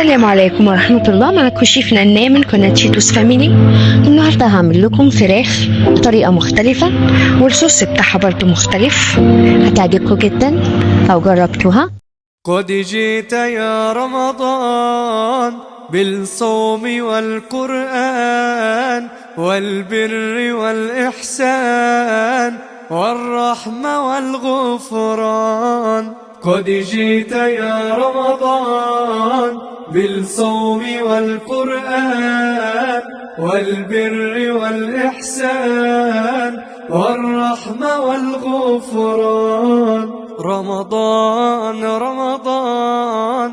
السلام عليكم ورحمة الله. معكم شيف نانا من قناة تشيتوس فاميلي. النهاردة هعمل لكم فراخ بطريقة مختلفة والصوص بتاعها برضو مختلف، هتعجبكم جدا لو جربتوها. قد جئت يا رمضان بالصوم والقرآن والبر والإحسان والرحمة والغفران. قد جئت يا رمضان بالصوم والقرآن والبر والإحسان والرحمة والغفران. رمضان رمضان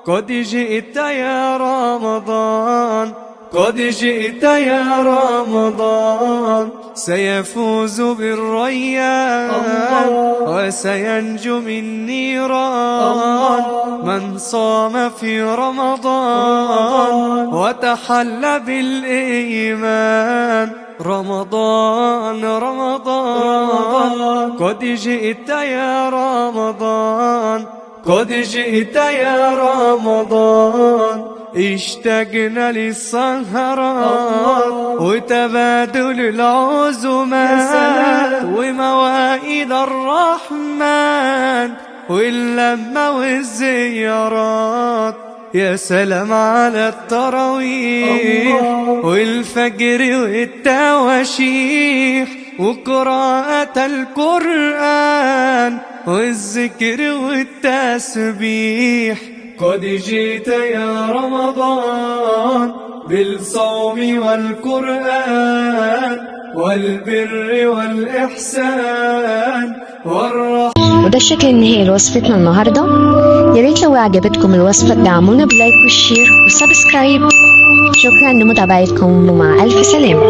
قد جئت يا رمضان، قد جئت يا رمضان. سيفوز بالريان وسينجو من نيران من صام في رمضان وتحلى بالإيمان. رمضان رمضان قد جئت يا رمضان، قد جئت يا رمضان. اشتقنا للسهرات وتبادل العزومات وموائد الرحمن واللمة والزيارات. يا سلام على التراويح والفجر والتواشيح وقراءة القرآن والذكر والتسبيح. قد جئت يا رمضان بالصوم والقرآن والبر والإحسان والرحمة. وده الشكل النهائي لوصفتنا النهاردة. يا ريت لو عجبتكم الوصفة دعمونا بلايك والشير والسبسكرايب. شكرا لمتابعتكم ومع ألف سلامة.